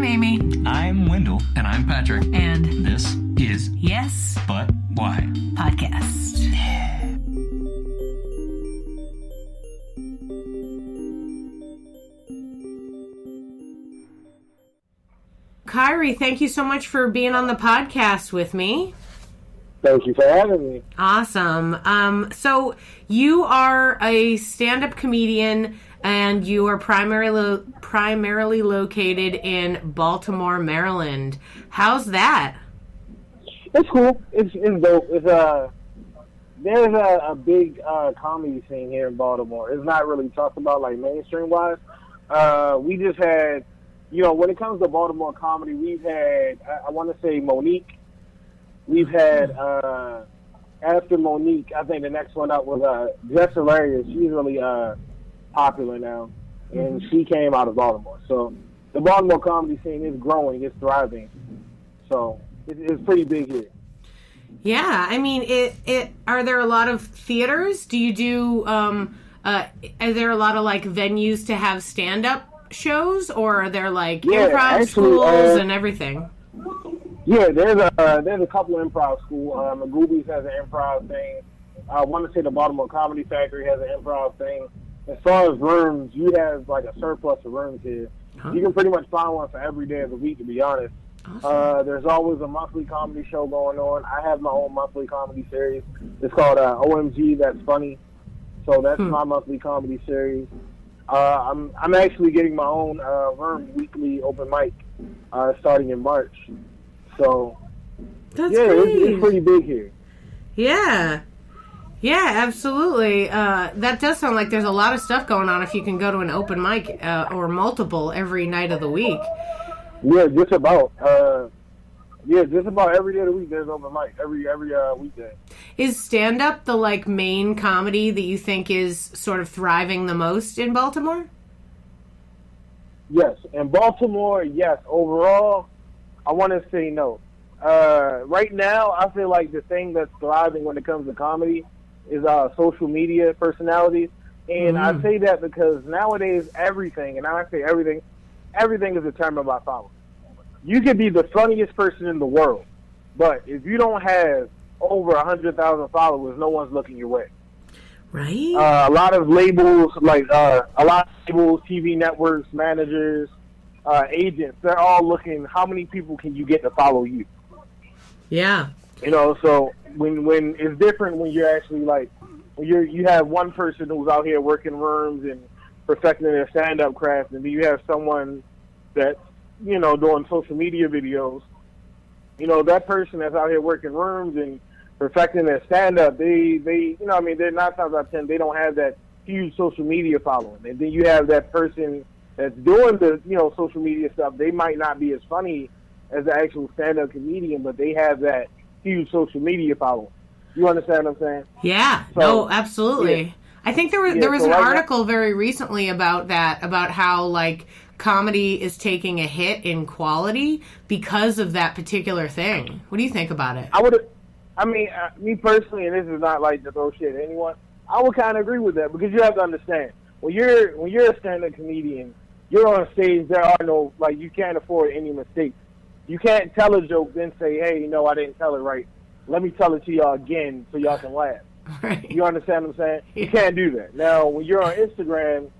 Amy. I'm Wendell. And I'm Patrick. And this is Yes, But Why? Podcast. Khairy, thank you so much for being on the podcast with me. Thank you for having me. Awesome. So you are a stand-up comedian, and you are primarily located in Baltimore, Maryland. How's that? It's cool. It's dope. There's a big comedy scene here in Baltimore. It's not really talked about like mainstream wise. We just had, when it comes to Baltimore comedy, we've had I want to say Monique. We've had after Monique, I think the next one up was Issa Rae. She's really popular now, and she came out of Baltimore. So the Baltimore comedy scene is growing, it's thriving. So it's pretty big here. Yeah, I mean, are there a lot of theaters? Do you do? Are there a lot of like venues to have stand-up shows, or are there like improv schools and everything? Yeah, there's a couple of improv schools. Magoobies has an improv thing. I want to say the Baltimore Comedy Factory has an improv thing. As far as rooms, you have like a surplus of rooms here. Huh? You can pretty much find one for every day of the week, to be honest. Awesome. There's always a monthly comedy show going on. I have my own monthly comedy series. It's called OMG, That's Funny. So that's my monthly comedy series. I'm actually getting my own room weekly open mic starting in March. So that's it's pretty big here. Yeah, absolutely. That does sound like there's a lot of stuff going on if you can go to an open mic or multiple every night of the week. Yeah, just about every day of the week there's open mic, every weekday. Is stand-up the like main comedy that you think is sort of thriving the most in Baltimore? Yes. In Baltimore, yes. Overall, I want to say no. Right now, I feel like the thing that's thriving when it comes to comedy is social media personalities. And I say that because nowadays everything, and I say everything is determined by followers. You could be the funniest person in the world, but if you don't have over 100,000 followers, no one's looking your way. Right. A lot of labels, TV networks, managers, agents, they're all looking, how many people can you get to follow you? Yeah. So when it's different when you're actually like, when you have one person who's out here working rooms and perfecting their stand-up craft, and then you have someone that's, doing social media videos. That person that's out here working rooms and perfecting their stand-up, they're 9 times out of 10, they don't have that huge social media following. And then you have that person that's doing the, social media stuff. They might not be as funny as the actual stand-up comedian, but they have that huge social media following. You understand what I'm saying? Yeah. So, no, absolutely. Yeah. I think there was an article very recently about that, about how like comedy is taking a hit in quality because of that particular thing. What do you think about it? Me personally, and this is not like to throw shit at anyone, I would kind of agree with that, because you have to understand, when you're a stand-up comedian, you're on stage, there are no, like, you can't afford any mistakes. You can't tell a joke, then say, hey, I didn't tell it right. Let me tell it to y'all again so y'all can laugh. Right. You understand what I'm saying? Yeah. You can't do that. Now, when you're on Instagram,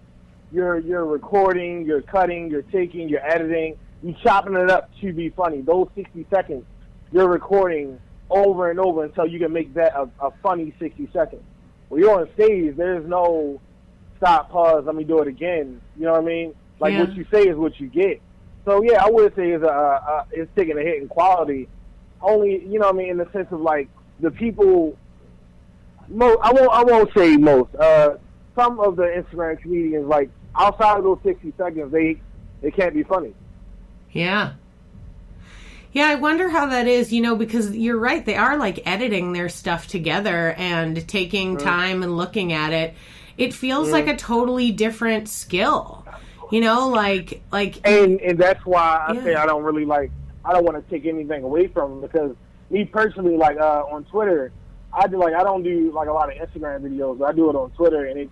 you're recording, you're cutting, you're taking, you're editing, you're chopping it up to be funny. Those 60 seconds, you're recording over and over until you can make that a funny 60 seconds. When you're on stage, there's no stop, pause, let me do it again. You know what I mean? Like, what you say is what you get. So, yeah, I would say it's taking a hit in quality. Only, in the sense of, like, the people, I won't say most. Some of the Instagram comedians, like, outside of those 60 seconds, they can't be funny. Yeah. Yeah, I wonder how that is, because you're right. They are, like, editing their stuff together and taking time and looking at it. It feels like a totally different skill. And that's why I say I don't want to take anything away from them, because me personally, like, on Twitter, I don't do like a lot of Instagram videos, but I do it on Twitter, and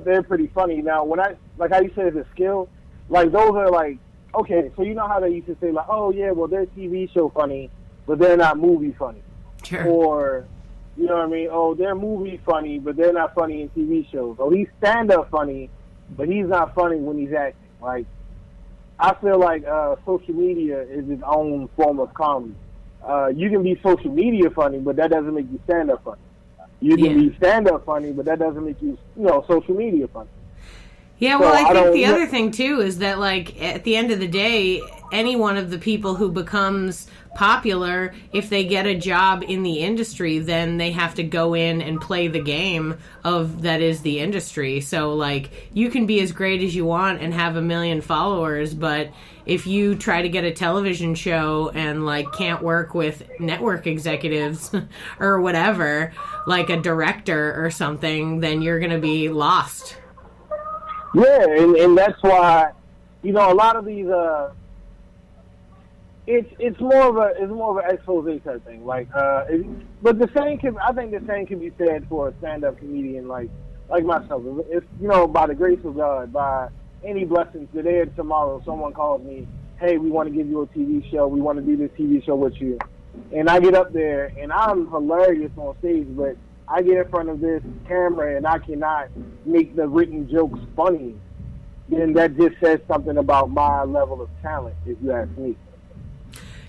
they're pretty funny. Now, when like how you said it's a skill, like those are like okay, so you know how they used to say, like, oh, yeah, well, their TV show funny, but they're not movie funny. Sure. Or, you know what I mean? Oh, they're movie funny, but they're not funny in TV shows. Oh, he's stand-up funny, but he's not funny when he's acting. Like, I feel like social media is its own form of comedy. You can be social media funny, but that doesn't make you stand-up funny. You can be stand-up funny, but that doesn't make you, social media funny. Yeah, well, I think the other thing, too, is that, like, at the end of the day, any one of the people who becomes popular, if they get a job in the industry, then they have to go in and play the game that is the industry. So, like, you can be as great as you want and have 1 million followers, but if you try to get a television show and, like, can't work with network executives or whatever, like a director or something, then you're going to be lost. Yeah, and that's why, a lot of these, it's more of an expose type thing. Like, but I think the same can be said for a stand-up comedian like myself. If by the grace of God, by any blessings, today or tomorrow, someone calls me, hey, we want to give you a TV show. We want to do this TV show with you, and I get up there and I'm hilarious on stage, but I get in front of this camera and I cannot make the written jokes funny, then that just says something about my level of talent, if you ask me.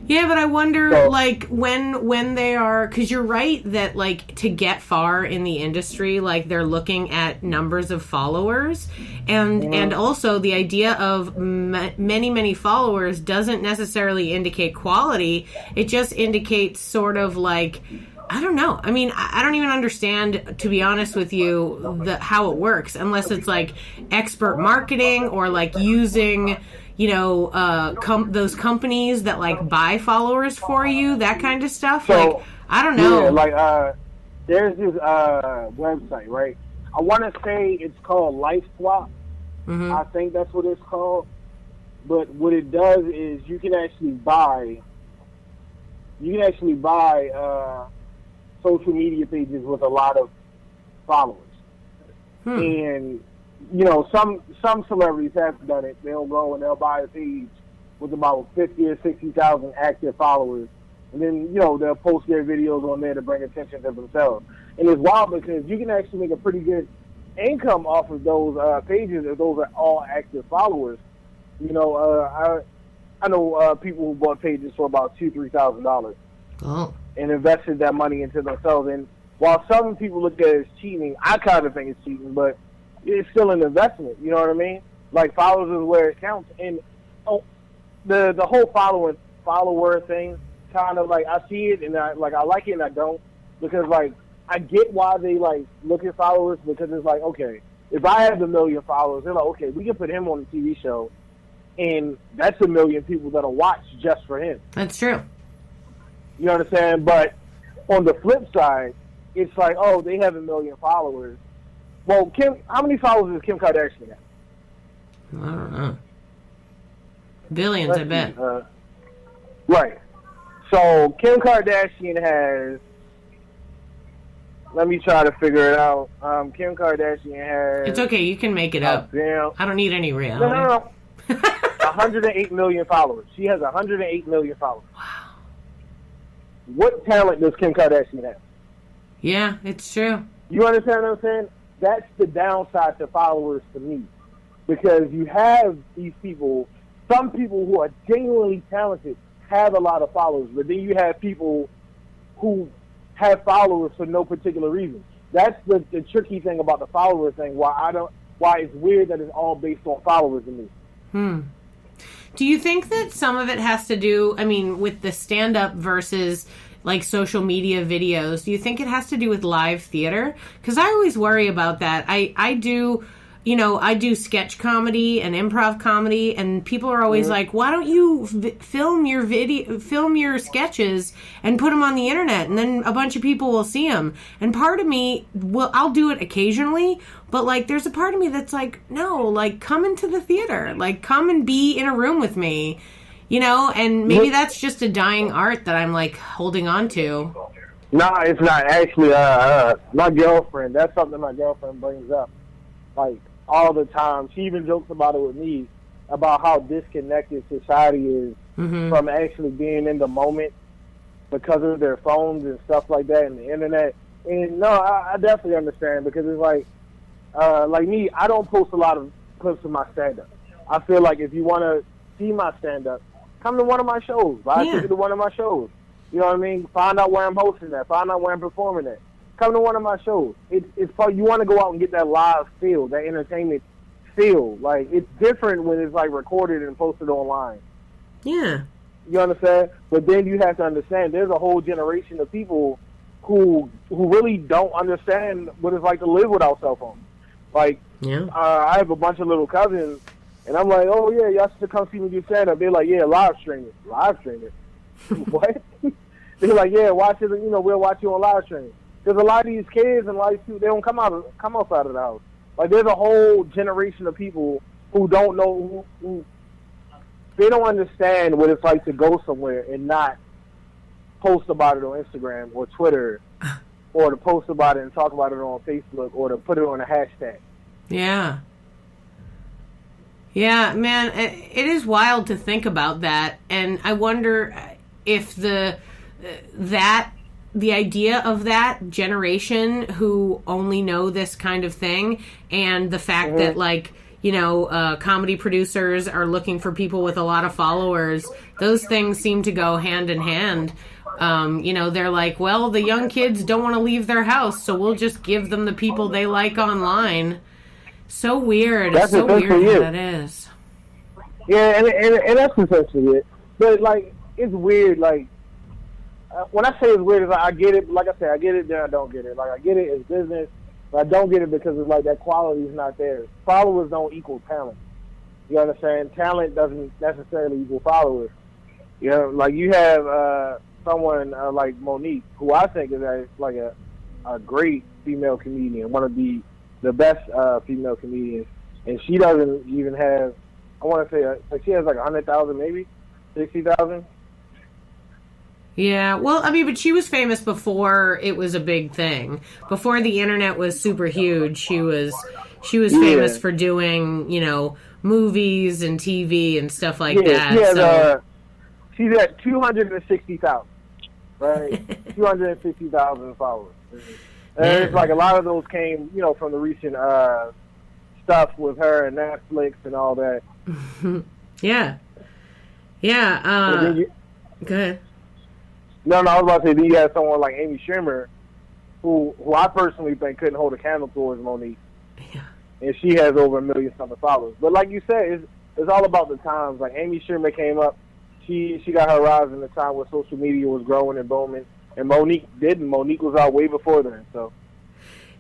Yeah, but I wonder, like, when they are, because you're right that, like, to get far in the industry, like, they're looking at numbers of followers, and also the idea of many followers doesn't necessarily indicate quality. It just indicates sort of, like, I don't know. I mean, I don't even understand, to be honest with you, how it works, unless it's, like, expert marketing or, like, using, those companies that, like, buy followers for you, that kind of stuff. So, like, I don't know. Yeah, like, there's this website, right? I want to say it's called LifeSwap. Mm-hmm. I think that's what it's called. But what it does is you can actually buy social media pages with a lot of followers. And, some celebrities have done it. They'll go and they'll buy a page with about 50 or 60,000 active followers. And then, they'll post their videos on there to bring attention to themselves. And it's wild because you can actually make a pretty good income off of those pages if those are all active followers. I know people who bought pages for about $2,000-$3,000. Oh. And invested that money into themselves. And while some people look at it as cheating, I kind of think it's cheating, but it's still an investment. You know what I mean? Like, followers is where it counts. And the whole follower thing, kind of like, I see it and I like it and I don't, because, like, I get why they, like, look at followers, because it's like, okay, if I have 1 million followers, they're like, okay, we can put him on a TV show, and that's 1 million people that'll watch just for him. That's true. You know what I'm saying? But on the flip side, it's like, oh, they have 1 million followers. Well, how many followers does Kim Kardashian have? I don't know. Billions, I bet. Right. So Kim Kardashian has, let me try to figure it out. Kim Kardashian has... It's okay, you can make it up. I don't need any reality. No. 108 million followers. She has 108 million followers. Wow. What talent does Kim Kardashian have? Yeah, it's true. You understand what I'm saying? That's the downside to followers to me. Because you have these people, some people who are genuinely talented have a lot of followers, but then you have people who have followers for no particular reason. That's the tricky thing about the follower thing, why it's weird that it's all based on followers to me. Do you think that some of it has to do, I mean, with the stand-up versus, like, social media videos, do you think it has to do with live theater? Because I always worry about that. I do sketch comedy and improv comedy, and people are always like, why don't you film your sketches and put them on the internet, and then a bunch of people will see them. And part of me, I'll do it occasionally, but, like, there's a part of me that's like, no, like, come into the theater, like, come and be in a room with me, and maybe that's just a dying art that I'm, like, holding on to. No, it's not. Actually, my girlfriend, that's something my girlfriend brings up, like, all the time. She even jokes about it with me. about how disconnected society is from actually being in the moment because of their phones and stuff like that and the internet. And no, I definitely understand, because it's like me, I don't post a lot of clips of my stand-up. I feel like if you want to see my stand-up, come to one of my shows. Buy a ticket to one of my shows. You know what I mean? Find out where I'm hosting at. Find out where I'm performing at. Come to one of my shows. It's probably, you want to go out and get that live feel, that entertainment feel. Like, it's different when it's like recorded and posted online. Yeah. You understand? But then you have to understand there's a whole generation of people who really don't understand what it's like to live without cell phones. Like, I have a bunch of little cousins, and I'm like, oh yeah, y'all should come see me do stand up. They're like, yeah, live stream it. Live stream it. What? They're like, yeah, watch it. You know, we'll watch you on live stream. Because a lot of these kids and like they don't come outside of the house. Like, there's a whole generation of people who don't know, who they don't understand what it's like to go somewhere and not post about it on Instagram or Twitter, or to post about it and talk about it on Facebook, or to put it on a hashtag. Yeah. Yeah, man, it is wild to think about that, and I wonder if the idea of that generation who only know this kind of thing, and the fact that, like, you know, comedy producers are looking for people with a lot of followers, those things seem to go hand in hand. You know, they're like, well, the young kids don't want to leave their house, so we'll just give them the people they like online. So weird. It's so weird how that is. Yeah, and that's essentially it. But, like, it's weird. Like, when I say it's weird, it's like, I get it. Like I said, I get it, then I don't get it. Like, I get it, it's business, but I don't get it because it's like that quality is not there. Followers don't equal talent. You understand? Talent doesn't necessarily equal followers. You know, like, you have someone like Monique, who I think is like a great female comedian, one of the best female comedians, and she doesn't even have, I want to say, like, she has like 100,000, maybe 60,000. Yeah, well, I mean, but she was famous before it was a big thing. Before the internet was super huge, she was famous for doing, you know, movies and TV and stuff like that. She's at 260,000, right? 250,000 followers. And it's like a lot of those came, you know, from the recent stuff with her and Netflix and all that. Yeah. Go ahead. No, I was about to say, then you have someone like Amy Schumer, who I personally think couldn't hold a candle towards Monique. Yeah. And she has over 1 million something followers. But like you said, it's all about the times. Like, Amy Schumer came up, she got her rise in the time where social media was growing and booming, and Monique didn't. Monique was out way before then, so.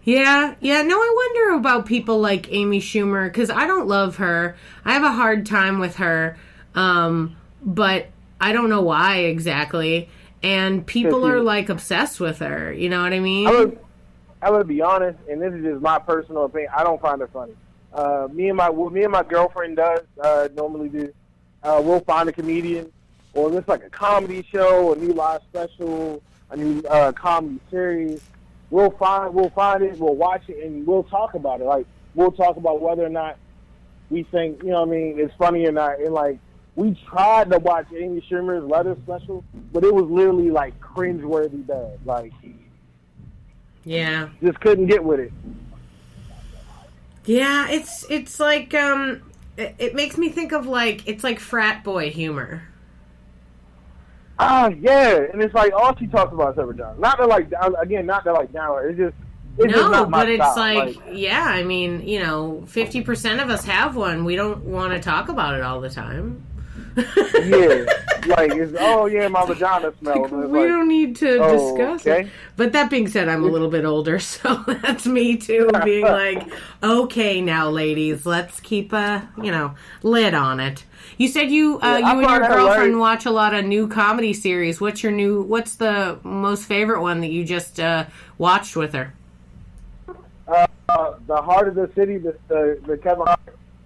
Yeah. No, I wonder about people like Amy Schumer, because I don't love her. I have a hard time with her, but I don't know why exactly. And people are, like, obsessed with her. You know what I mean? I would be honest, and this is just my personal opinion. I don't find her funny. Me and my girlfriend does normally do. We'll find a comedian, or if it's like a comedy show, a new live special, a new comedy series. We'll find it, we'll watch it, and we'll talk about it. Like, we'll talk about whether or not we think, you know what I mean, it's funny or not. And, like, we tried to watch Amy Schumer's Letter special, but it was literally, like, cringeworthy bad. Like, yeah, just couldn't get with it. Yeah, it's like, it makes me think of, like, it's like frat boy humor. Yeah, and it's like all she talks about is her vagina. Not to like down her. It's just not my but style. It's like, yeah, I mean, you know, 50% of us have one. We don't want to talk about it all the time. Yeah, like, my vagina smells. We don't need to discuss it. But that being said, I'm a little bit older, so that's me too, being like, okay, now, ladies, let's keep a lid on it. You said you and your girlfriend watch a lot of new comedy series. What's the most favorite one that you just watched with her? The Heart of the City, the Kevin Hart,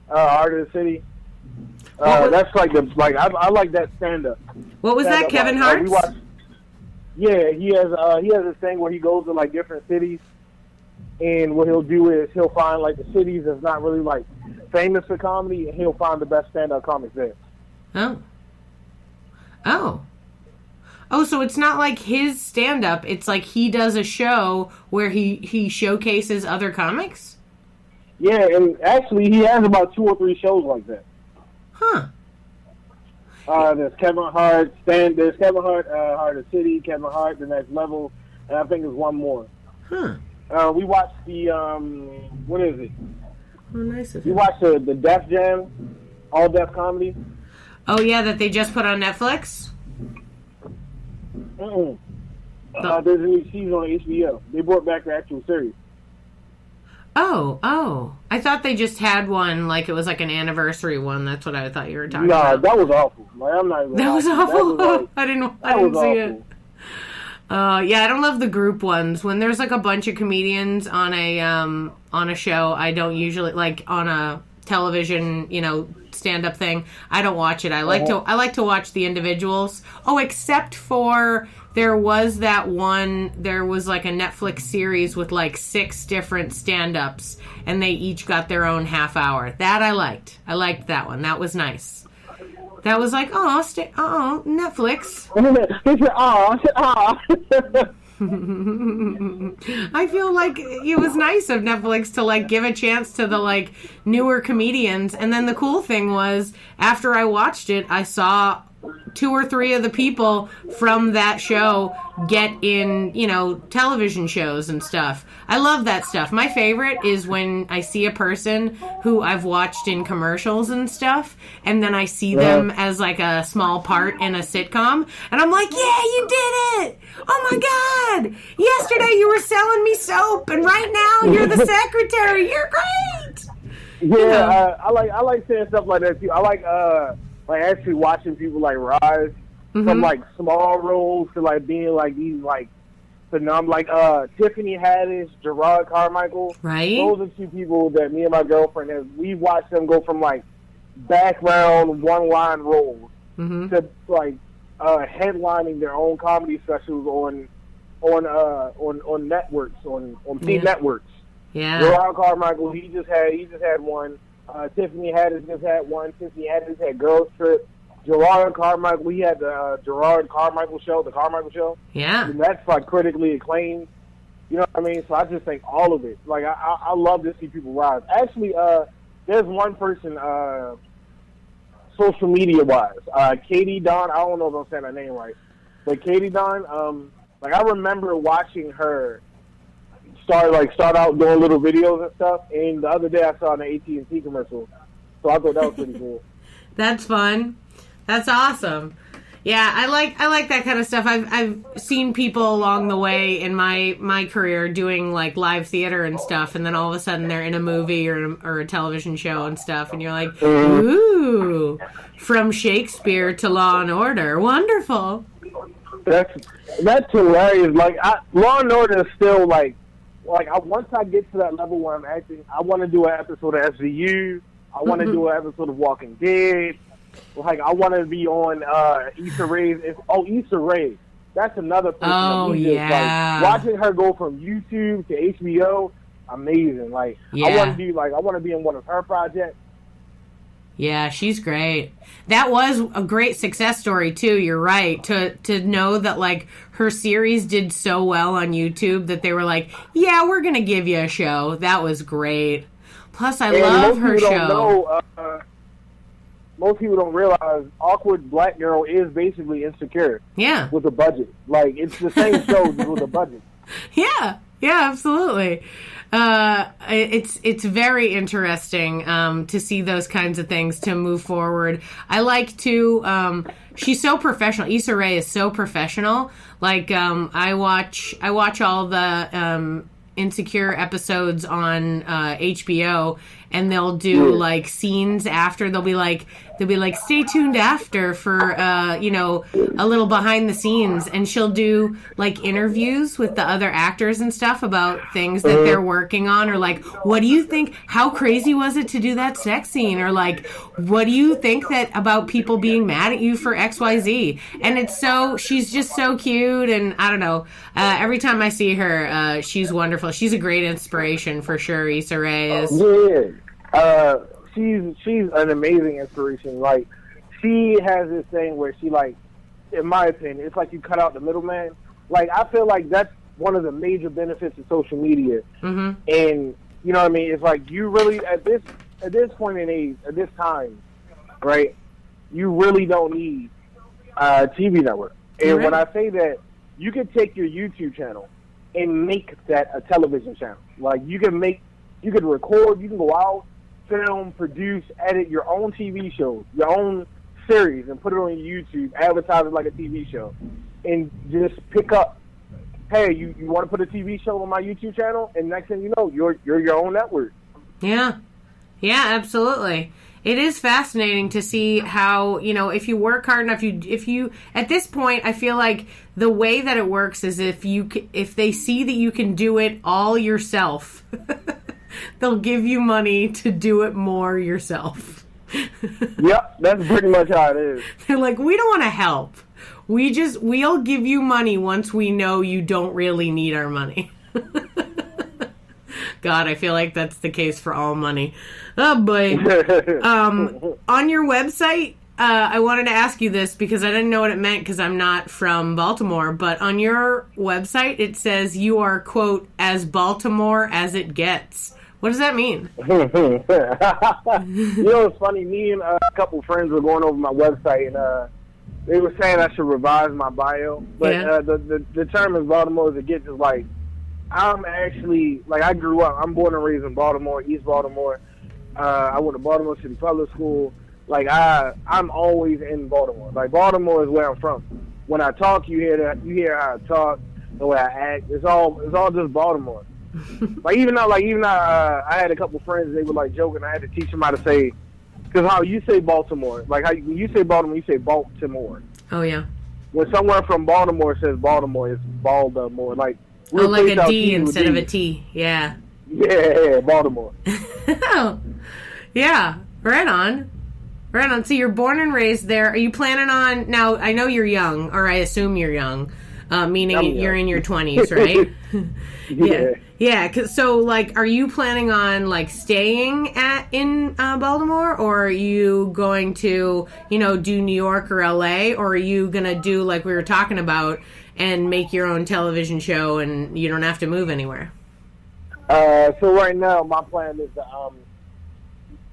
Heart of the City. That's like I like that stand up. What was that, Kevin Hart? He has this thing where he goes to like different cities, And what he'll do is he'll find like the cities that's not really like famous for comedy, and he'll find the best stand-up comics there. Oh, so it's not like his stand-up. It's like he does a show where he showcases other comics? Yeah, and actually he has about 2 or 3 shows like that. Huh. There's Kevin Hart, there's Kevin Hart, Heart of City, Kevin Hart, The Next Level, and I think there's one more. Huh. We watched the, what is it? Oh, nice of We him. watched the Def Jam, All Def Comedy. Oh, yeah, that they just put on Netflix? There's a new season on HBO. They brought back the actual series. Oh. I thought they just had one, like it was like an anniversary one. That's what I thought you were talking about. That was awful. Like, I'm not even That was lying. awful. That was, like, I didn't that see was awful. it. Yeah, I don't love the group ones. When there's like a bunch of comedians on a show, I don't usually like on a television, stand-up thing. I don't watch it. I like to watch the individuals. Oh, except for there was like a Netflix series with like 6 different stand-ups, and they each got their own half hour. That I liked. I liked that one. That was nice. That was like, Netflix. I feel like it was nice of Netflix to like give a chance to the like newer comedians. And then the cool thing was, after I watched it, I saw 2 or 3 of the people from that show get in, television shows and stuff. I love that stuff. My favorite is when I see a person who I've watched in commercials and stuff, and then I see them as like a small part in a sitcom, and I'm like, yeah, you did it! Oh my God! Yesterday you were selling me soap, and right now you're the secretary. You're great! Yeah, I like saying stuff like that too. I like actually watching people like rise from like small roles to like being like these like phenomenal, like Tiffany Haddish, Gerard Carmichael. Right. Those are 2 people that me and my girlfriend we watched them go from like background one line roles to like headlining their own comedy specials on networks on big networks. Yeah. Gerard Carmichael, he just had one. Tiffany Haddish just had one. Tiffany Haddish had Girls Trip. Gerard Carmichael, he had the Gerard Carmichael show, the Carmichael Show. Yeah. And that's like critically acclaimed. You know what I mean? So I just think all of it. Like I love to see people rise. Actually, there's one person, social media wise, Katie Don. I don't know if I'm saying her name right, but Katie Don. Like I remember watching her start out doing little videos and stuff. And the other day I saw an AT&T commercial, so I thought that was pretty cool. That's fun. That's awesome. Yeah, I like that kind of stuff. I've seen people along the way in my career doing like live theater and stuff, and then all of a sudden they're in a movie or a television show and stuff, and you're like, ooh, from Shakespeare to Law and Order, wonderful. That's hilarious. Like Law and Order is still like once I get to that level where I'm acting, I want to do an episode of SVU. I want to do an episode of Walking Dead. Like I want to be on Issa Rae. Issa Rae. That's another person. Oh yeah. Like, watching her go from YouTube to HBO, amazing. Like I want to be in one of her projects. Yeah, she's great. That was a great success story too. You're right. To know that like her series did so well on YouTube that they were like, yeah, we're gonna give you a show. That was great. Plus, I love her show. Most people don't realize Awkward Black Girl is basically Insecure. Yeah. With a budget. Like, it's the same show just with a budget. Yeah, absolutely. It's very interesting to see those kinds of things to move forward. I like to. She's so professional. Issa Rae is so professional. Like I watch all the Insecure episodes on HBO, and they'll do like scenes after. They'll be like, stay tuned after for you know, a little behind the scenes, and she'll do like interviews with the other actors and stuff about things that they're working on, or like, what do you think? How crazy was it to do that sex scene? Or like, what do you think that about people being mad at you for XYZ? And it's so, she's just so cute, and I don't know. Every time I see her, she's wonderful. She's a great inspiration for sure. Issa Rae is. Yeah. She's an amazing inspiration. Like, she has this thing where she, like, in my opinion, it's like you cut out the middleman. Like, I feel like that's one of the major benefits of social media. And, you know what I mean? It's like you really, at this point in age, at this time, right, you really don't need a TV network. And when I say that, you can take your YouTube channel and make that a television channel. Like, you can record, you can go out, film, produce, edit your own TV shows, your own series, and put it on YouTube, advertise it like a TV show, and just pick up, hey, you want to put a TV show on my YouTube channel? And next thing you know, you're your own network. Yeah, absolutely. It is fascinating to see how, you know, if you work hard enough, if you at this point, I feel like the way that it works is if they see that you can do it all yourself, they'll give you money to do it more yourself. Yep, that's pretty much how it is. They're like, we don't want to help. We'll give you money once we know you don't really need our money. God, I feel like that's the case for all money. Oh, boy. On your website, I wanted to ask you this because I didn't know what it meant because I'm not from Baltimore, but on your website, it says you are, quote, as Baltimore as it gets. What does that mean? You know, it's funny. Me and a couple friends were going over my website, and they were saying I should revise my bio. But the term as Baltimore as it gets is like, I'm actually, like, I grew up. I'm born and raised in Baltimore, East Baltimore. I went to Baltimore City Public School. Like, I'm always in Baltimore. Like, Baltimore is where I'm from. When I talk, you hear how I talk, the way I act. It's all just Baltimore. I had a couple friends. They were like joking. I had to teach them how to say, because how you say Baltimore, like when you say Baltimore, you say Baltimore. Oh yeah. When someone from Baltimore says Baltimore, it's Baltimore. Like, like a D instead of a T. Yeah. Yeah, Baltimore. Yeah, right on. Right on. So you're born and raised there. Are you planning on, now I know you're young, or I assume you're young, meaning you're in your 20s, right? Yeah. Yeah, so, like, are you planning on, like, staying in Baltimore, or are you going to, you know, do New York or LA, or are you going to do, like we were talking about, and make your own television show and you don't have to move anywhere? So right now, my plan is to,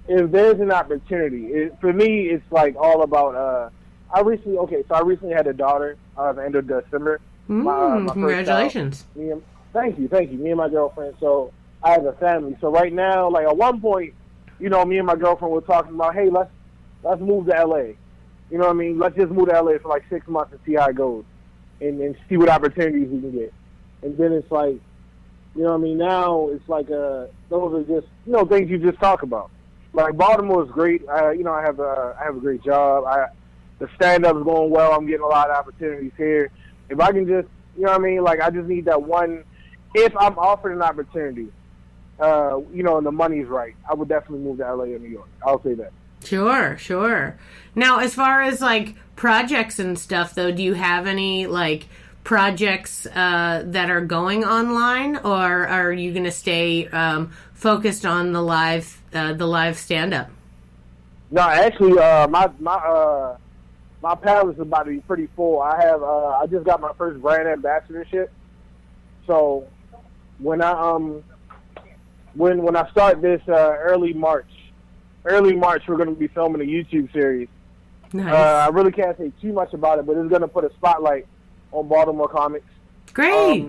if there's an opportunity, for me, it's like all about, I recently had a daughter at the end of December. My congratulations. Thank you. Me and my girlfriend. So I have a family. So right now, like, at one point, you know, me and my girlfriend were talking about, hey, let's move to LA. You know what I mean? Let's just move to LA for like 6 months and see how it goes, and see what opportunities we can get. And then it's like, you know what I mean? Now it's like, those are just, you know, things you just talk about. Like, Baltimore is great. You know, I have a great job. The stand-up is going well. I'm getting a lot of opportunities here. If I can just, you know what I mean? Like, I just need that one. If I'm offered an opportunity, you know, and the money's right, I would definitely move to LA or New York. I'll say that. Sure. Now, as far as, like, projects and stuff, though, do you have any, like, projects that are going online, or are you going to stay focused on the live stand-up? No, actually, my palette is about to be pretty full. I just got my first brand ambassadorship. So when I start this early March, we're going to be filming a YouTube series. Nice. I really can't say too much about it, but it's going to put a spotlight on Baltimore comics. Great.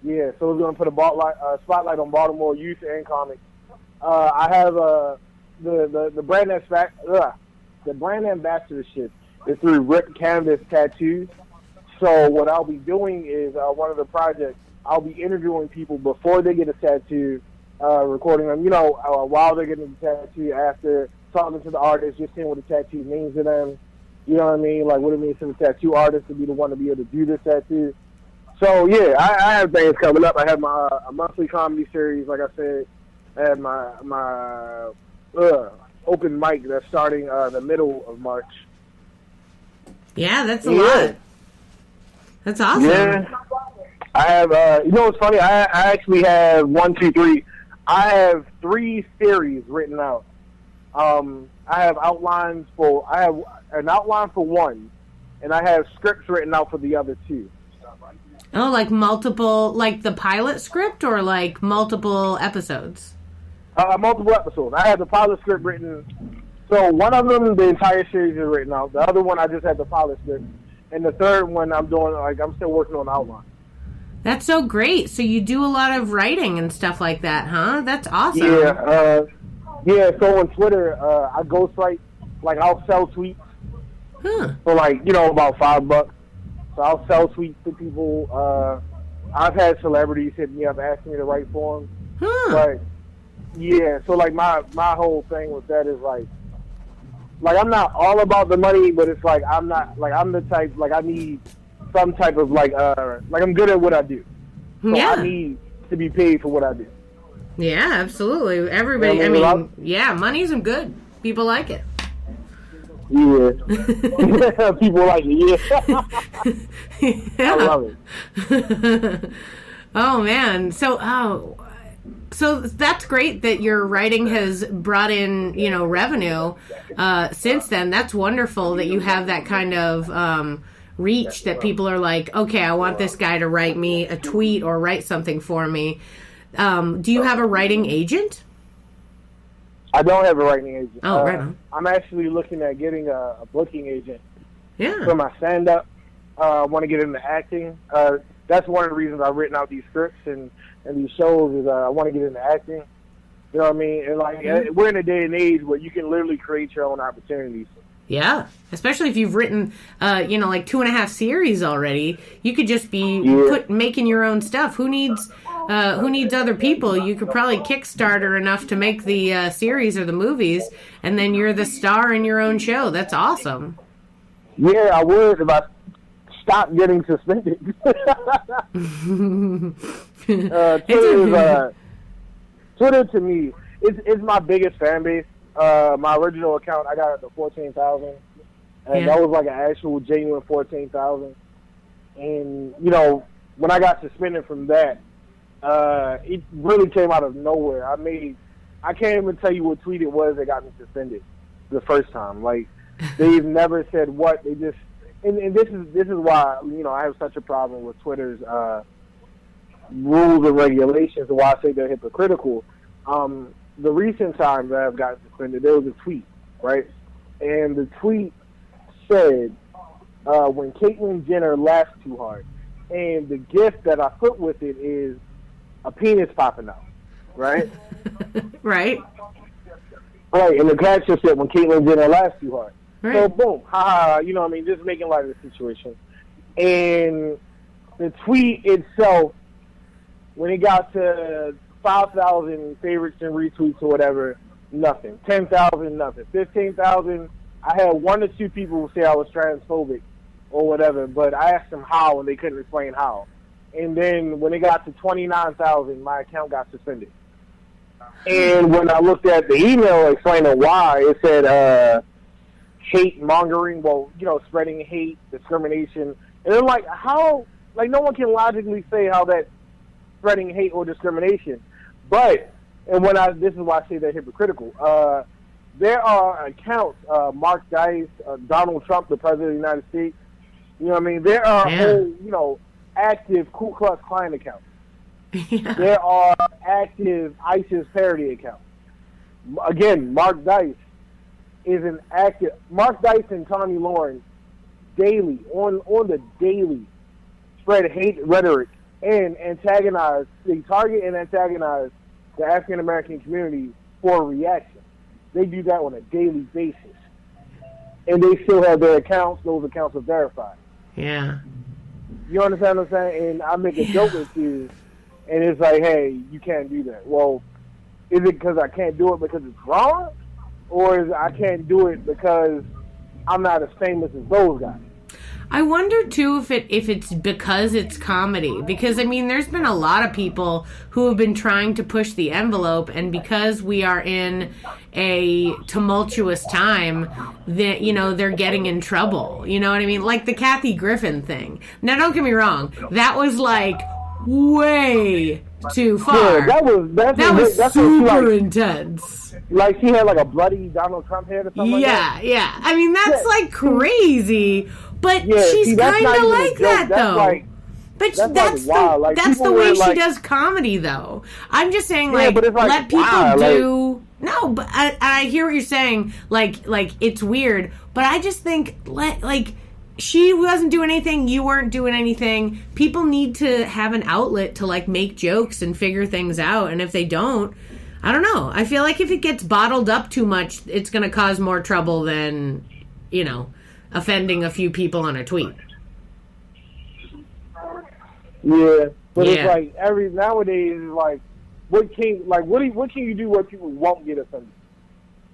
Yeah, so it's going to put a spotlight on Baltimore youth and comics. I have the brand ambassadorship is through Rip Canvas Tattoos. So what I'll be doing is one of the projects, I'll be interviewing people before they get a tattoo recording them, while they're getting the tattoo, after talking to the artist, just seeing what the tattoo means to them. You know what I mean? Like, what it means to the tattoo artist to be the one to be able to do this tattoo. So, yeah, I have things coming up. I have my a monthly comedy series, like I said. I have my open mic that's starting the middle of March. Yeah, that's a lot. That's awesome. Yeah. I have, what's funny? I actually have 1, 2, 3. I have 3 series written out. I have an outline for one, and I have scripts written out for the other 2. Oh, like multiple, like the pilot script, or like multiple episodes? Multiple episodes. I have the pilot script written. So one of them, the entire series is written out. The other one, I just had the pilot script. And the third one, I'm still working on the outline. That's so great. So you do a lot of writing and stuff like that, huh? That's awesome. Yeah. So on Twitter, I ghostwrite. Like, I'll sell tweets for about $5. So I'll sell tweets to people. I've had celebrities hit me up asking me to write for them. But yeah, so like my whole thing with that is like I'm not all about the money, but it's like I'm the type, like I need some type of like I'm good at what I do. So I need to be paid for what I do. Yeah, absolutely. Everybody, I mean, money's good. People like it. Yeah. People like it, yeah. I love it. Oh, man. So that's great that your writing has brought in, revenue since then. That's wonderful that you have that kind of reach, that people are like, okay, I want this guy to write me a tweet or write something for me. Do you have a writing agent? I don't have a writing agent. Oh, right on. I'm actually looking at getting a booking agent for my stand-up. I want to get into acting. That's one of the reasons I've written out these scripts and these shows is I want to get into acting. You know what I mean? And like we're in a day and age where you can literally create your own opportunities. Yeah, especially if you've written, like 2.5 series already. You could just be making your own stuff. Who needs other people? You could probably Kickstarter enough to make the series or the movies, and then you're the star in your own show. That's awesome. Yeah, I would if I stopped getting suspended. Twitter to me, it's my biggest fan base. My original account, I got it to 14,000, and that was like an actual genuine 14,000. And when I got suspended from that, it really came out of nowhere. I can't even tell you what tweet it was that got me suspended the first time. Like, they've never said what. They just, and this is why I have such a problem with Twitter's rules and regulations, and why I say they're hypocritical. The recent time that I've gotten suspended, there was a tweet, right? And the tweet said, when Caitlyn Jenner laughs too hard. And the gift that I put with it is a penis popping out, right? Right. Right, and the caption said, when Caitlyn Jenner laughs too hard. Right. So, boom, just making light of the situation. And the tweet itself, when it got to 5,000 favorites and retweets or whatever, nothing. 10,000, nothing. 15,000, I had 1 or 2 people say I was transphobic or whatever, but I asked them how, and they couldn't explain how. And then when it got to 29,000, my account got suspended. And when I looked at the email explaining why, it said hate mongering, spreading hate, discrimination. And they're like, how? Like, no one can logically say how that's spreading hate or discrimination. But, this is why I say they're hypocritical. There are accounts, Mark Dice, Donald Trump, the President of the United States. You know what I mean? There are whole, active Ku Klux Klan accounts. Yeah. There are active ISIS parody accounts. Again, Mark Dice is an active. Mark Dice and Tommy Lawrence daily, on the daily, spread hate rhetoric and they target and antagonize the African American community for a reaction. They do that on a daily basis. And they still have their accounts, those accounts are verified. Yeah. You understand what I'm saying? And I make a joke with you, and it's like, hey, you can't do that. Well, Is it because I can't do it because it's wrong? Or is it I can't do it because I'm not as famous as those guys? I wonder too if it's because it's comedy, because I mean there's been a lot of people who have been trying to push the envelope, and because we are in a tumultuous time, that they're getting in trouble. You know what I mean? Like the Kathy Griffin thing. Now don't get me wrong, that was like way too far. Yeah, that was super intense. Like she had like a bloody Donald Trump head or something like that. Yeah. I mean that's like crazy. But she's kind of like that, though. But that's the way she does comedy, though. I'm just saying, like, let people do. No, but I hear what you're saying. Like it's weird. But I just think, she wasn't doing anything. You weren't doing anything. People need to have an outlet to, like, make jokes and figure things out. And if they don't, I don't know. I feel like if it gets bottled up too much, it's going to cause more trouble than, offending a few people on a tweet. Yeah, but it's like nowadays is like what can you do where people won't get offended?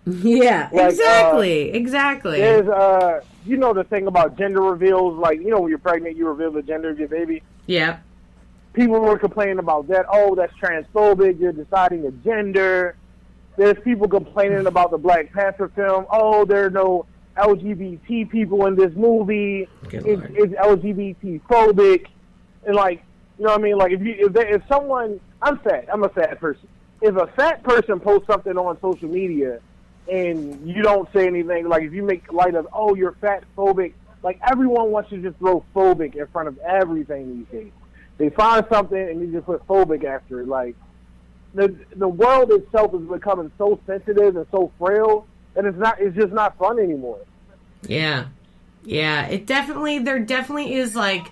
Yeah, like, exactly. There's the thing about gender reveals, like when you're pregnant you reveal the gender of your baby. Yeah. People were complaining about that. Oh, that's transphobic. You're deciding a gender. There's people complaining about the Black Panther film. Oh, there are no LGBT people in this movie. It's LGBT phobic, and like what I mean. Like if someone, I'm fat. I'm a fat person. If a fat person posts something on social media and you don't say anything, like if you make light of, oh, you're fat phobic, like everyone wants to just throw phobic in front of everything these days. They find something and you just put phobic after it. Like the world itself is becoming so sensitive and so frail. And it's just not fun anymore. Yeah. There definitely is like,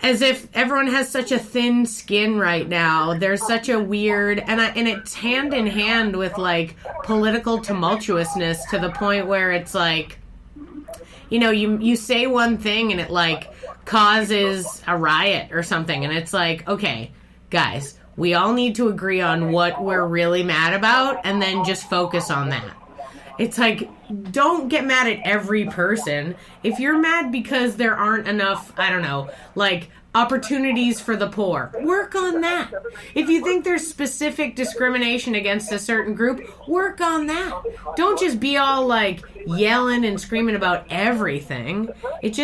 as if everyone has such a thin skin right now. There's such a weird, and it's hand in hand with like political tumultuousness to the point where it's like, you say one thing and it like causes a riot or something. And it's like, okay, guys, we all need to agree on what we're really mad about and then just focus on that. It's like, don't get mad at every person. If you're mad because there aren't enough, I don't know, like opportunities for the poor, work on that. If you think there's specific discrimination against a certain group, work on that. Don't just be all like yelling and screaming about everything. It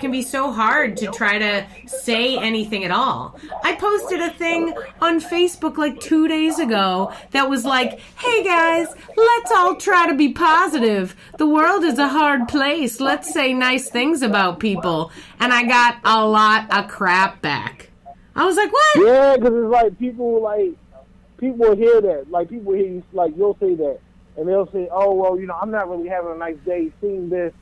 can be so hard to try to say anything at all. I posted a thing on Facebook like 2 days ago that was like, hey guys, let's all try to be positive. The world is a hard place. Let's say nice things about people. And I got a lot of crap back. I was like, what? Yeah, because it's like people hear that. Like people hear you, like you'll say that. And they'll say, oh, well, I'm not really having a nice day. Seeing this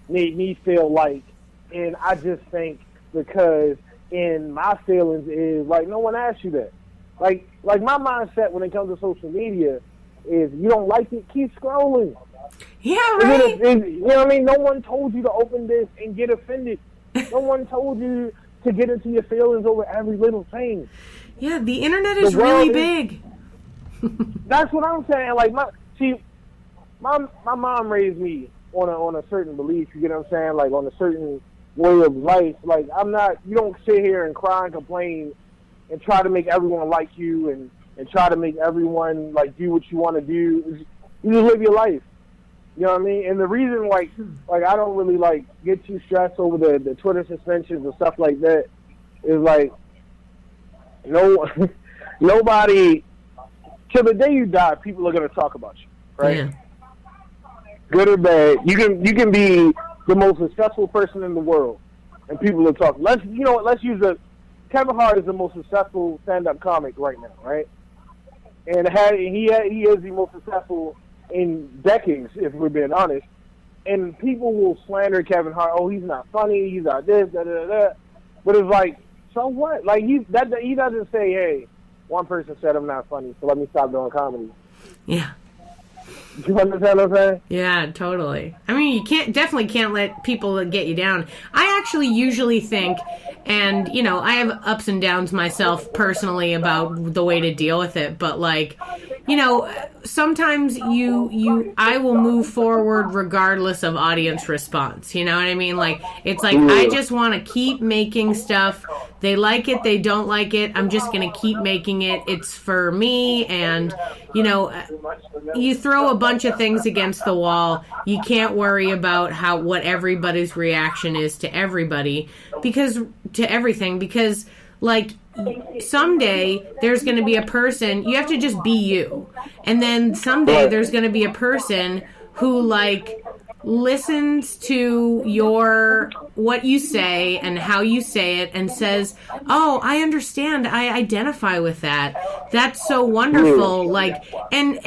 made me feel like, and I just think because in my feelings is like, no one asked you that. Like my mindset when it comes to social media is you don't like it, keep scrolling. Yeah, right. You know what I mean? No one told you to open this and get offended. No one told you to get into your feelings over every little thing. Yeah, the internet is really big. That's what I'm saying. Like my mom raised me on a certain belief. You get what I'm saying? Like on a certain way of life. Like you don't sit here and cry and complain and try to make everyone like you and try to make everyone like do what you want to do. You just live your life. You know what I mean? And the reason, like I don't really, like, get too stressed over the Twitter suspensions and stuff like that is, like, nobody, till the day you die, people are going to talk about you, right? Yeah. Good or bad. You can be the most successful person in the world, and people will talk. Let's use Kevin Hart is the most successful stand-up comic right now, right? And he is the most successful in decades, if we're being honest. And people will slander Kevin Hart. Oh, he's not funny. He's not this, da. But it's like, so what? Like he doesn't say, hey, one person said I'm not funny, so let me stop doing comedy. Yeah. You understand what I'm saying? Yeah, totally. I mean, you definitely can't let people get you down. I actually usually think, and, you know, I have ups and downs myself personally about the way to deal with it, but, like, you know, sometimes I will move forward regardless of audience response. You know what I mean? Like, it's like, I just want to keep making stuff. They like it, they don't like it. I'm just going to keep making it. It's for me, and, you know, you throw a bunch of things against the wall. You can't worry about what everybody's reaction is to everything, because like, someday there's going to be a person, you have to just be you. And then someday there's going to be a person who, like, listens to what you say and how you say it and says, oh, I understand, I identify with that, that's so wonderful. Like, and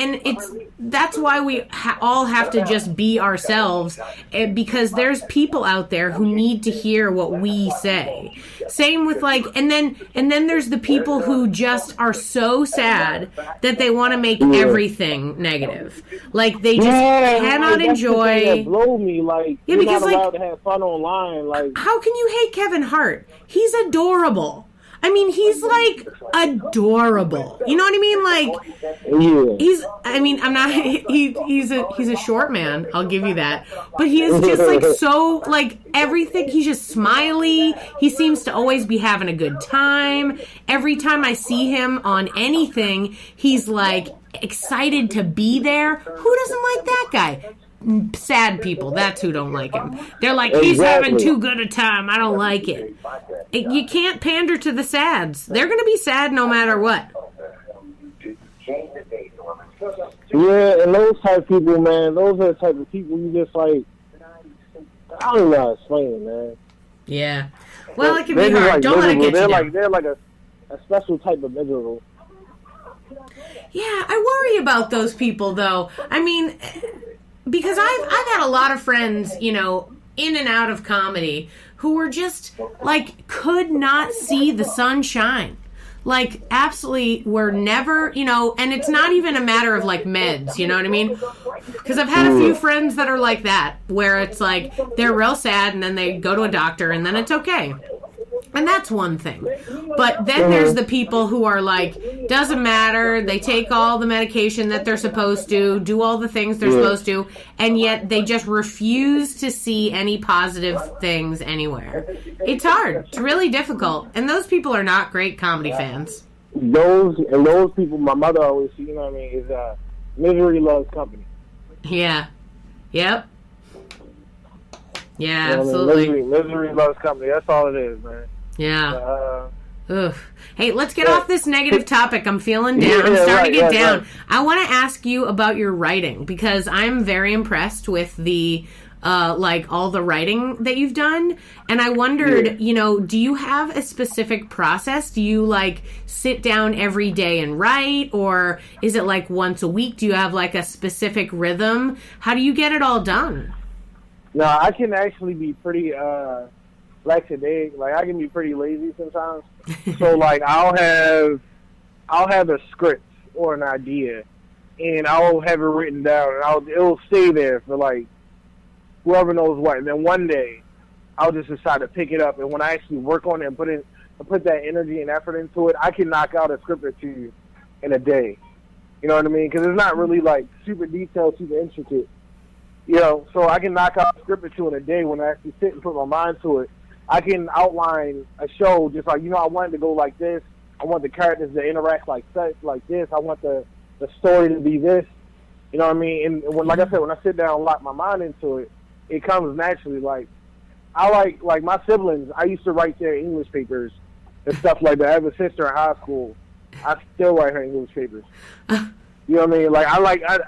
that's why we all have to just be ourselves, because there's people out there who need to hear what we say. Same with, like, and then there's the people who just are so sad that they want to make everything negative. Like, they just cannot enjoy. Blow me, like, yeah, you're because, not allowed like, to have fun online. Like, how can you hate Kevin Hart? He's adorable. I mean, he's, like, adorable. You know what I mean? Like, he's a short man, I'll give you that. But he is just, like, so, like, everything, he's just smiley. He seems to always be having a good time. Every time I see him on anything, he's, like, excited to be there. Who doesn't like that guy? Sad people, that's who don't like him. They're like, he's having too good a time, I don't like it. You can't pander to the sads. They're going to be sad no matter what. Yeah, and those type of people, man, those are the type of people you just, like, I don't know how to explain it, man. Yeah. Well, it can be hard. Like, don't let it get you down. They're like a special type of miserable. Yeah, I worry about those people, though. I mean, because I've had a lot of friends, you know, in and out of comedy who were just, like, could not see the sun shine. Like, absolutely were never, you know, and it's not even a matter of, like, meds, you know what I mean? Because I've had a few friends that are like that, where it's like, they're real sad, and then they go to a doctor, and then it's okay. And that's one thing. But then there's the people who are like, doesn't matter, they take all the medication that they're supposed to, do all the things they're supposed to, and yet they just refuse to see any positive things anywhere. It's hard. It's really difficult. And those people are not great comedy fans. Those people, my mother always, you know what I mean, is misery loves company. Yeah. Yep. Yeah, you know absolutely. I mean? Misery loves company. That's all it is, man. Yeah. Hey, let's get off this negative topic. I'm feeling down. I'm starting to get down. Right. I want to ask you about your writing, because I'm very impressed with the like all the writing that you've done, and I wondered, you know, do you have a specific process? Do you, like, sit down every day and write, or is it like once a week? Do you have, like, a specific rhythm? How do you get it all done? No, I can actually be pretty lackadaisical. Like, I can be pretty lazy sometimes. So, like, I'll have a script or an idea, and I'll have it written down, and it'll stay there for, like, whoever knows what. And then one day, I'll just decide to pick it up, and when I actually work on it and put that energy and effort into it, I can knock out a script or two in a day. You know what I mean? Because it's not really, like, super detailed, super intricate. You know, so I can knock out a script or two in a day when I actually sit and put my mind to it. I can outline a show just like, you know, I want it to go like this. I want the characters to interact like this. I want the story to be this. You know what I mean? And when, like I said, when I sit down and lock my mind into it, it comes naturally. Like, I like my siblings, I used to write their English papers and stuff like that. I have a sister in high school. I still write her English papers. You know what I mean? Like, I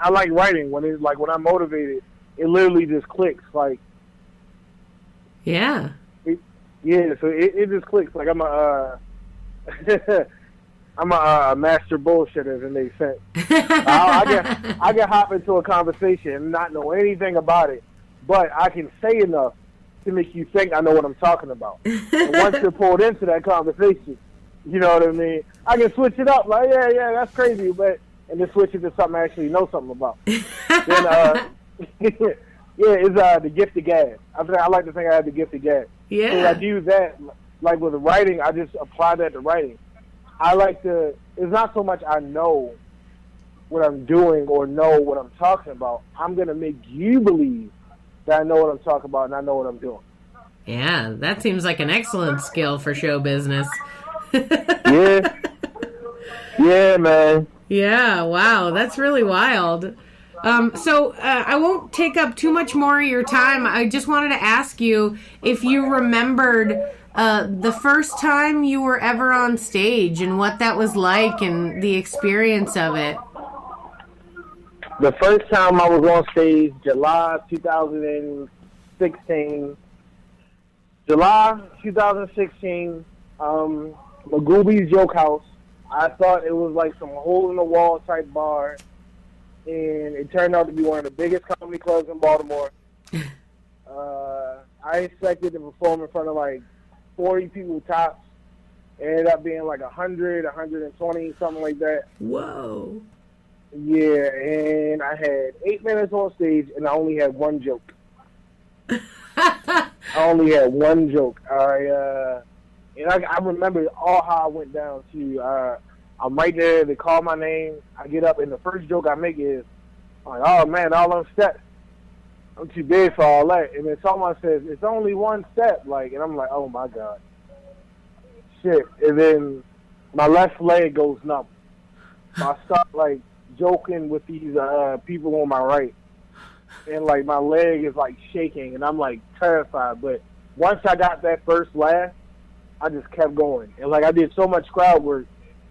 like writing when I'm motivated. It literally just clicks, like. Yeah. So it just clicks. Like, I'm a master bullshitter, in they say. I can hop into a conversation and not know anything about it, but I can say enough to make you think I know what I'm talking about. And once you're pulled into that conversation, you know what I mean? I can switch it up. Like, yeah, that's crazy, but and then switch it to something I actually know something about. Then, it's the gift of gab. I like to think I have the gift of gab. Yeah. So I do that, like with writing, I just apply that to writing. I like to, it's not so much I know what I'm doing or know what I'm talking about. I'm going to make you believe that I know what I'm talking about and I know what I'm doing. Yeah, that seems like an excellent skill for show business. Yeah. Yeah, man. Yeah, wow, that's really wild. So I won't take up too much more of your time. I just wanted to ask you if you remembered the first time you were ever on stage and what that was like and the experience of it. The first time I was on stage, July 2016. Magooby's Joke House. I thought it was like some hole-in-the-wall type bar, and it turned out to be one of the biggest comedy clubs in Baltimore. I expected to perform in front of like 40 people tops. It ended up being like 100, 120, something like that. Whoa. Yeah, and I had 8 minutes on stage, and I only had one joke. I remember all how I went down to, I'm right there, they call my name, I get up, and the first joke I make is, like, oh man, all them steps, I'm too big for all that. And then someone says, it's only one step, like, and I'm like, oh my God. Shit. And then my left leg goes numb. So I start, like, joking with these people on my right. And, like, my leg is, like, shaking, and I'm, like, terrified. But once I got that first laugh, I just kept going. And, like, I did so much crowd work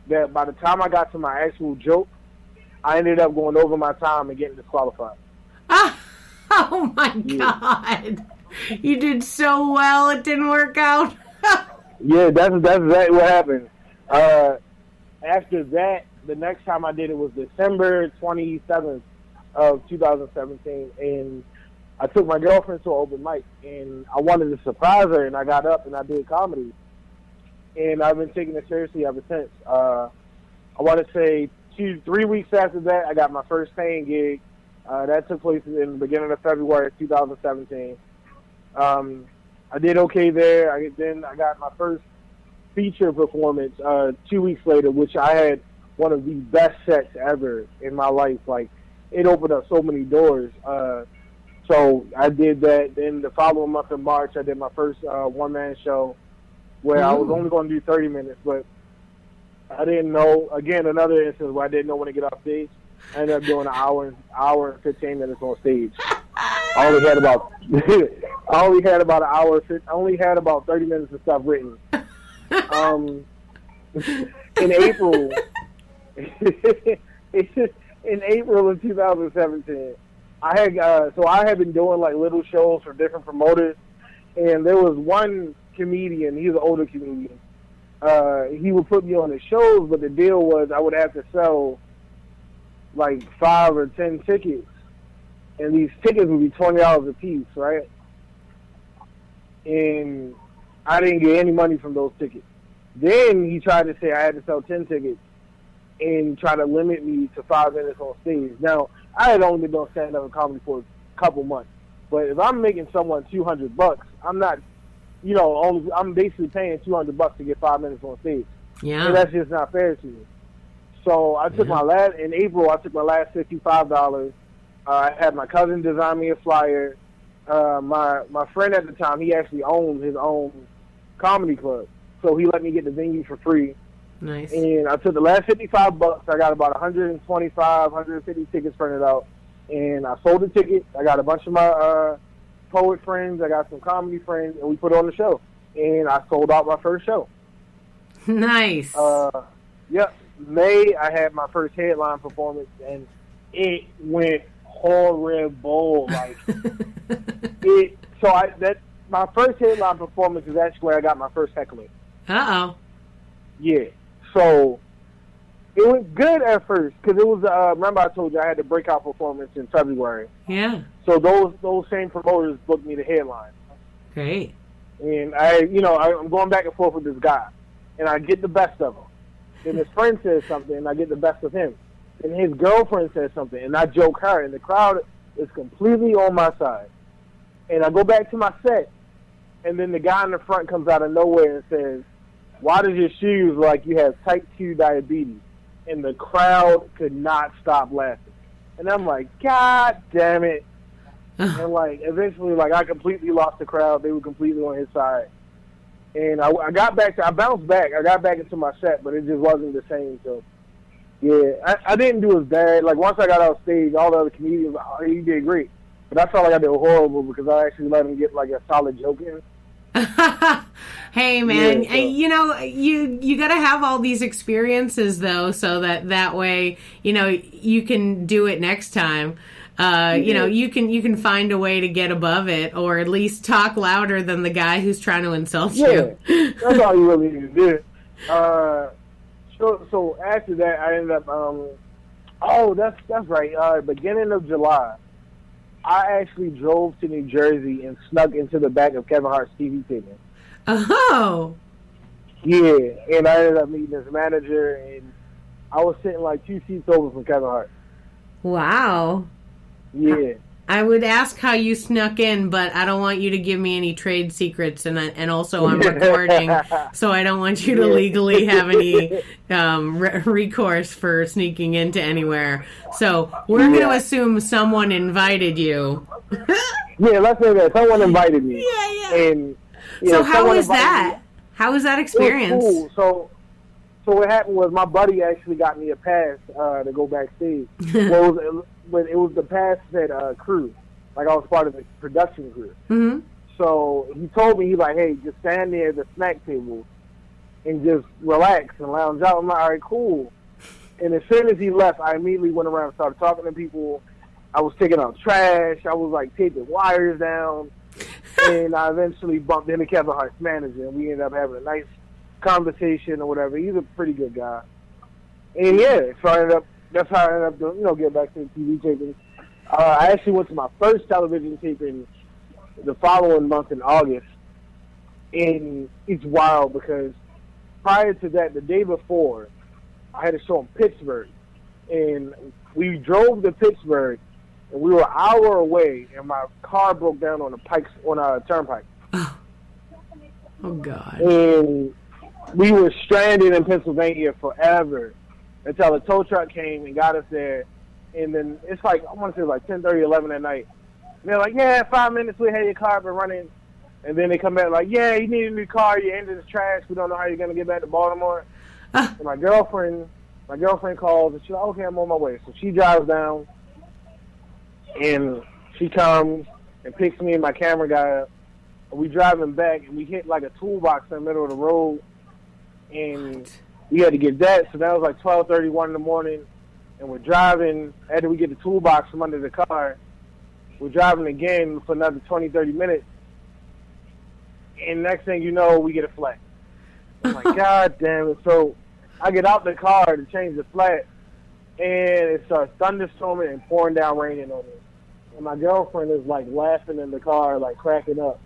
that by the time I got to my actual joke, I ended up going over my time and getting disqualified. Oh, my God. You did so well, it didn't work out. Yeah, that's exactly what happened. After that, the next time I did it was December 27th of 2017, and I took my girlfriend to an open mic, and I wanted to surprise her, and I got up and I did comedy. And I've been taking it seriously ever since. I want to say 2-3 weeks after that, I got my first paying gig. That took place in the beginning of February 2017. I did okay there. Then I got my first feature performance 2 weeks later, which I had one of the best sets ever in my life. Like, it opened up so many doors. So I did that. Then the following month in March, I did my first one-man show where I was only going to do 30 minutes, but I didn't know. Again, another instance where I didn't know when to get off stage. I ended up doing an hour and 15 minutes on stage. I only had about an hour. I only had about 30 minutes of stuff written. In April, in April of 2017, I had been doing like little shows for different promoters, and there was one comedian. He was an older comedian. He would put me on his shows, but the deal was I would have to sell like 5 or 10 tickets, and these tickets would be $20 a piece, right? And I didn't get any money from those tickets. Then he tried to say I had to sell 10 tickets and try to limit me to 5 minutes on stage. Now, I had only been doing stand-up comedy for a couple months, but if I'm making someone $200, I'm not, I'm basically paying $200 to get 5 minutes on stage. Yeah, and that's just not fair to me. So I took in April, I took my last $55. I had my cousin design me a flyer. My friend at the time, he actually owned his own comedy club, so he let me get the venue for free. Nice. And I took the last $55. I got about 125, 150 tickets printed out, and I sold the tickets. I got a bunch of my poet friends. I got some comedy friends, and we put on the show. And I sold out my first show. Nice. Yep. May, I had my first headline performance, and it went horrible. Like my first headline performance is actually where I got my first heckling. Uh-oh. Yeah. So it was good at first because it was. Remember, I told you I had the breakout performance in February. Yeah. So those same promoters booked me the headline. Great. And I'm going back and forth with this guy, and I get the best of him. Then his friend says something, and I get the best of him. and his girlfriend said something, and I joke her, and the crowd is completely on my side. And I go back to my set, and then the guy in the front comes out of nowhere and says, "Why does your shoes look like you have type 2 diabetes?" And the crowd could not stop laughing. And I'm like, God damn it. And, like, eventually, like, I completely lost the crowd. They were completely on his side. And I bounced back. I got back into my set, but it just wasn't the same. So, yeah, I didn't do as bad. Like, once I got off stage, all the other comedians, oh, he did great. But I felt like I did horrible because I actually let him get, like, a solid joke in. Hey, man, Yeah, so. you know, you got to have all these experiences, though, so that way, you know, you can do it next time. You know, you can find a way to get above it, or at least talk louder than the guy who's trying to insult you. That's all you really need to do. So after that, I ended up. Oh, that's right. Beginning of July, I actually drove to New Jersey and snuck into the back of Kevin Hart's TV taping. Oh. Yeah, and I ended up meeting his manager, and I was sitting like 2 seats over from Kevin Hart. Wow. Yeah. I would ask how you snuck in, but I don't want you to give me any trade secrets, and also I'm recording, so I don't want you to legally have any recourse for sneaking into anywhere. So we're going to assume someone invited you. Yeah, let's say that. Someone invited me. Yeah. And, so how was that? How was that experience? It was cool. So what happened was my buddy actually got me a pass to go backstage. But it was the pass that crew. Like, I was part of the production crew. Mm-hmm. So he told me, he's like, hey, just stand near the snack table and just relax and lounge out. I'm like, all right, cool. And as soon as he left, I immediately went around and started talking to people. I was taking out trash. I was, like, taping wires down. And I eventually bumped into Kevin Hart's manager, and we ended up having a nice conversation or whatever. He's a pretty good guy. And, yeah, so that's how I ended up doing, get back to the TV taping. I actually went to my first television taping the following month in August. And it's wild because prior to that, the day before, I had a show in Pittsburgh. And we drove to Pittsburgh, and we were an hour away, and my car broke down on a turnpike. Oh, God. And we were stranded in Pennsylvania forever until a tow truck came and got us there. And then it's like, I want to say like 10:30, 11 at night. And they're like, yeah, 5 minutes, we had your car up and running. And then they come back like, yeah, you need a new car, your engine's trash, we don't know how you're going to get back to Baltimore. And my girlfriend calls, and she's like, okay, I'm on my way. So she drives down, and she comes and picks me and my camera guy up. And we driving back, and we hit like a toolbox in the middle of the road. And we had to get that, so that was like 12:31 in the morning. And we're driving, after we get the toolbox from under the car, we're driving again for another 20, 30 minutes. And next thing you know, we get a flat. I'm like, God damn it. So I get out the car to change the flat, and it starts thunderstorming and pouring down raining on me. And my girlfriend is like laughing in the car, like cracking up.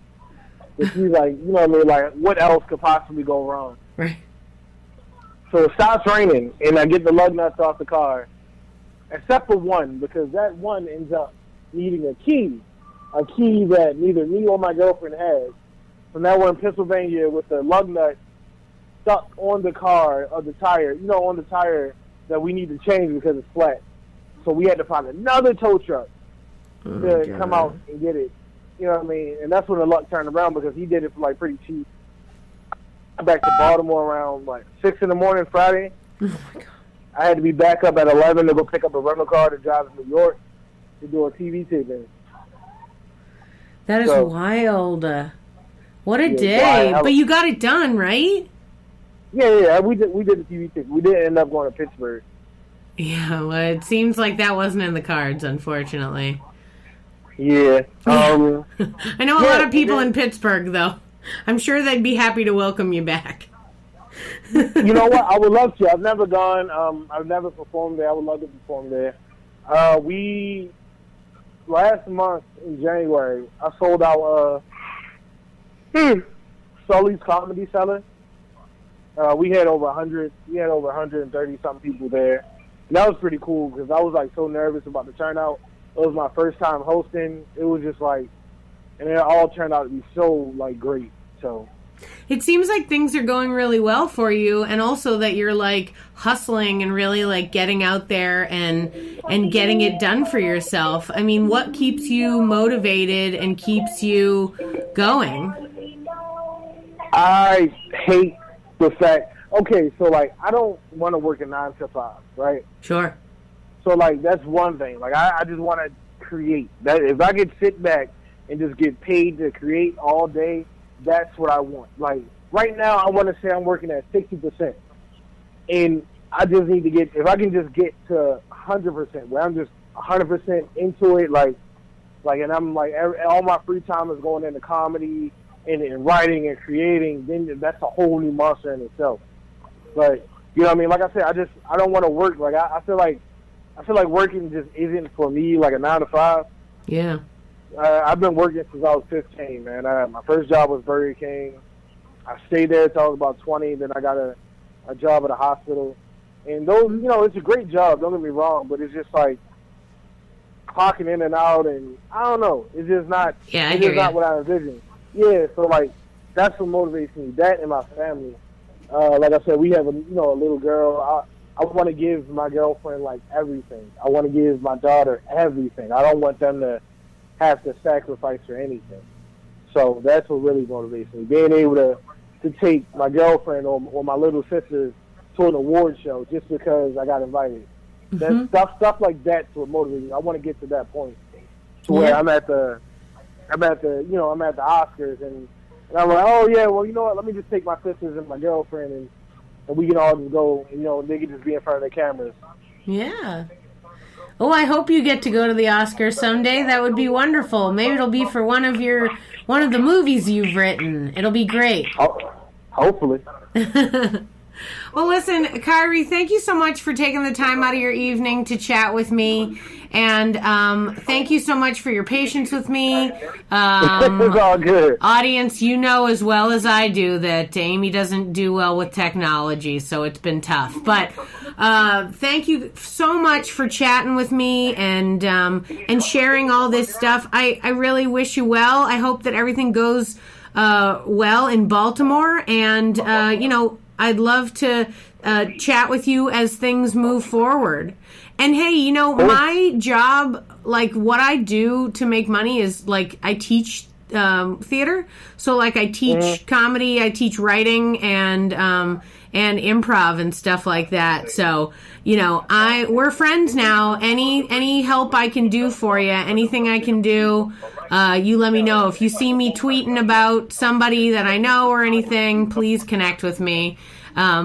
But she's like, you know what I mean? Like, what else could possibly go wrong? Right. So it stops raining, and I get the lug nuts off the car, except for one, because that one ends up needing a key that neither me or my girlfriend has. So now we're in Pennsylvania with the lug nut stuck on the car of the tire, on the tire that we need to change because it's flat. So we had to find another tow truck to come out and get it. You know what I mean? And that's when the luck turned around because he did it for like pretty cheap. I got back to Baltimore around like 6 in the morning Friday. Oh my God. I had to be back up at 11 to go pick up a rental car to drive to New York to do a TV taping. That is wild. What a day. But you got it done, right? Yeah, we did the TV taping. We didn't end up going to Pittsburgh. Yeah, well, it seems like that wasn't in the cards, unfortunately. Yeah. I know a lot of people in Pittsburgh, though. I'm sure they'd be happy to welcome you back. You know what? I would love to. I've never gone. I've never performed there. I would love to perform there. Last month in January, I sold out Sully's Comedy Cellar. We had over 100. We had over 130 something people there. that was pretty cool because I was like so nervous about the turnout. It was my first time hosting. It was just like, and it all turned out to be so like great. So it seems like things are going really well for you, and also that you're like hustling and really like getting out there and getting it done for yourself. I mean, what keeps you motivated and keeps you going? I hate the fact, okay, so like I don't want to work a 9 to 5, right? Sure. So like that's one thing. Like I just want to create. That if I could sit back and just get paid to create all day, that's what I want. Like right now, I want to say I'm working at 60%, and I just need to get. If I can just get to 100%, where I'm just 100% into it, like, and I'm like all my free time is going into comedy and writing and creating. Then that's a whole new monster in itself. But you know what I mean? Like I said, I don't want to work. Like I feel like working just isn't for me. Like a 9 to 5. Yeah. I've been working since I was 15, man. My first job was Burger King. I stayed there until I was about 20. Then I got a job at a hospital. And those, you know, it's a great job. Don't get me wrong, but it's just like clocking in and out, and I don't know. It's just not. Yeah, it's just not what I envisioned. Yeah, so like that's what motivates me. That and my family. Like I said, we have a little girl. I want to give my girlfriend like everything. I want to give my daughter everything. I don't want them to have to sacrifice for anything. So that's what really motivates me. Being able to take my girlfriend or my little sister to an award show just because I got invited. Mm-hmm. That stuff like that's what motivates me. I want to get to that point to where I'm at the Oscars and I'm like, oh yeah, well you know what? Let me just take my sisters and my girlfriend and we can all just go. You know, they can just be in front of their cameras. Yeah. Oh, I hope you get to go to the Oscars someday. That would be wonderful. Maybe it'll be for one of the movies you've written. It'll be great. Hopefully. Well, listen, Khairy, thank you so much for taking the time out of your evening to chat with me. And thank you so much for your patience with me. It's all good. Audience, you know as well as I do that Amy doesn't do well with technology, so it's been tough. But thank you so much for chatting with me and sharing all this stuff. I really wish you well. I hope that everything goes well in Baltimore. And, I'd love to chat with you as things move forward. And hey, my job, like what I do to make money is like I teach theater. So like I teach comedy, I teach writing and improv and stuff like that. So, we're friends now. Any help I can do for you, anything I can do, you let me know. If you see me tweeting about somebody that I know or anything, please connect with me.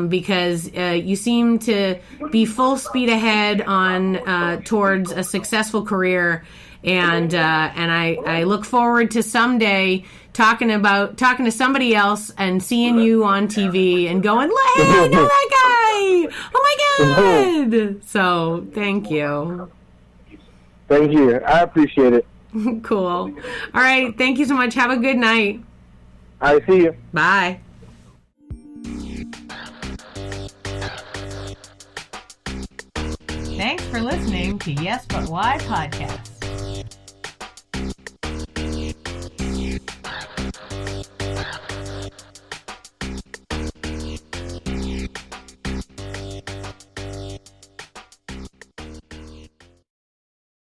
Because you seem to be full speed ahead on towards a successful career, and I look forward to someday talking to somebody else and seeing you on TV and going, hey, I know that guy! Oh my God! So thank you. Thank you. I appreciate it. Cool. All right. Thank you so much. Have a good night. I see you. Bye. Thanks for listening to Yes But Why podcast.